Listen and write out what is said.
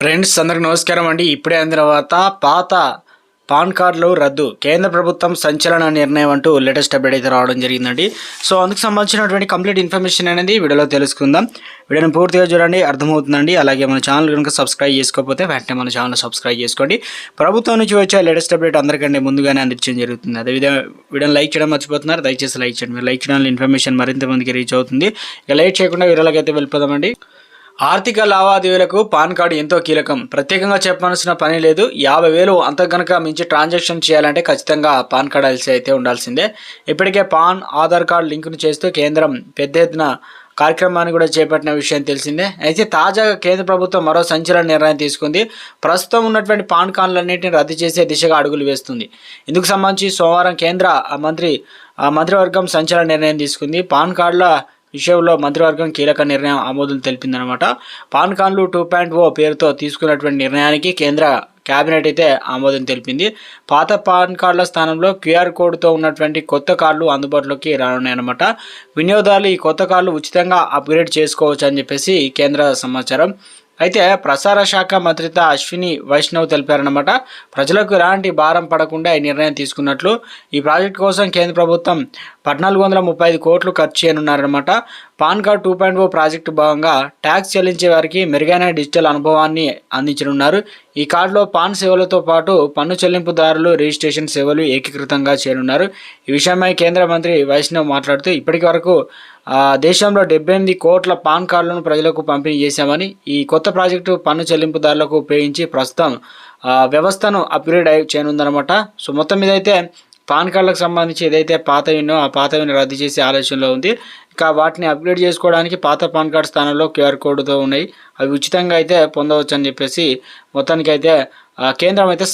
Friends అందరికి నమస్కారం అండి. ఇప్పుడే అందిన తర్వాత పాత పాన్ కార్డులు రద్దు, కేంద్ర ప్రభుత్వం సంచలన నిర్ణయం అంటూ లేటెస్ట్ అప్డేట్ అయితే రావడం జరిగిందండి. సో అందుకు సంబంధించినటువంటి కంప్లీట్ ఇన్ఫర్మేషన్ అనేది వీడియోలో తెలుసుకుందాం. వీడియోని పూర్తిగా చూడండి, అర్థమవుతుందండి. అలాగే మన ఛానల్ కనుక సబ్స్క్రైబ్ చేసుకోకపోతే వెంటనే మన ఛానల్ సబ్స్క్రైబ్ చేసుకోండి. ప్రభుత్వం నుంచి వచ్చే లేటెస్ట్ అప్డేట్ అందరికంటే ముందుగానే అందించడం జరుగుతుంది. అదేవిధంగా వీడియోని లైక్ చేయడం మర్చిపోతున్నారు, దయచేసి లైక్ చేయండి. మీరు లైక్ చేయడం ఇన్ఫర్మేషన్ మరింత మందికి రీచ్ అవుతుంది. ఇక లైక్ చేయకుండా వీడియోలోకి అయితే వెళ్ళిపోదామండి. ఆర్థిక లావాదేవీలకు పాన్ కార్డు ఎంతో కీలకం. ప్రత్యేకంగా చెప్పాల్సిన పని లేదు. 50,000 అంత కనుక మించి ట్రాన్సాక్షన్ చేయాలంటే ఖచ్చితంగా పాన్ కార్డు అయితే ఉండాల్సిందే. ఇప్పటికే పాన్ ఆధార్ కార్డు లింకును చేస్తూ కేంద్రం పెద్ద ఎత్తున కార్యక్రమాన్ని కూడా చేపట్టిన విషయం తెలిసిందే. అయితే తాజాగా కేంద్ర ప్రభుత్వం మరో సంచలన నిర్ణయం తీసుకుంది. ప్రస్తుతం ఉన్నటువంటి పాన్ కార్డులన్నింటినీ రద్దు చేసే దిశగా అడుగులు వేస్తుంది. ఇందుకు సంబంధించి సోమవారం కేంద్ర మంత్రివర్గం సంచలన నిర్ణయం తీసుకుంది. పాన్ కార్డుల విషయంలో మంత్రివర్గం కీలక నిర్ణయం ఆమోదం తెలిపిందనమాట. పాన్ కార్డులు 2.0 పేరుతో తీసుకున్నటువంటి నిర్ణయానికి కేంద్ర కేబినెట్ అయితే ఆమోదం తెలిపింది. పాత పాన్ కార్డుల స్థానంలో QR కోడ్తో ఉన్నటువంటి కొత్త కార్డులు అందుబాటులోకి రానున్నాయన్నమాట. వినియోగదారులు ఈ కొత్త కార్డులు ఉచితంగా అప్గ్రేడ్ చేసుకోవచ్చు అని చెప్పేసి కేంద్ర సమాచారం. అయితే ప్రసార శాఖ మంత్రిత అశ్విని వైష్ణవ్ తెలిపారన్నమాట. ప్రజలకు ఎలాంటి భారం పడకుండా ఈ నిర్ణయం తీసుకున్నట్లు. ఈ ప్రాజెక్టు కోసం కేంద్ర ప్రభుత్వం 1,435 కోట్లు ఖర్చు చేయనున్నారన్నమాట. పాన్ కార్డ్ 2.0 ప్రాజెక్టు భాగంగా ట్యాక్స్ చెల్లించే వారికి మెరుగైన డిజిటల్ అనుభవాన్ని అందించనున్నారు. ఈ కార్డులో పాన్ సేవలతో పాటు పన్ను చెల్లింపుదారులు రిజిస్ట్రేషన్ సేవలు ఏకీకృతంగా చేరున్నారు. ఈ విషయమై కేంద్ర మంత్రి వైష్ణవ్ మాట్లాడుతూ ఇప్పటి వరకు దేశంలో 78 కోట్ల పాన్ కార్డులను ప్రజలకు పంపిణీ చేశామని, ఈ కొత్త ప్రాజెక్టు పన్ను చెల్లింపుదారులకు ఉపయోగించి ప్రస్తుతం వ్యవస్థను అప్గ్రేడ్ చేయనుందనమాట. సో మొత్తం మీద అయితే పాన్ కార్డులకు సంబంధించి ఏదైతే పాతవినో ఆ పాతవిని రద్దు చేసే ఆలోచనలో ఉంది. ఇక వాటిని అప్గ్రేడ్ చేసుకోవడానికి పాత పాన్ కార్డు స్థానంలో QR కోడ్తో ఉన్నాయి. అవి ఉచితంగా అయితే పొందవచ్చు అని చెప్పేసి మొత్తానికి అయితే కేంద్రం అయితే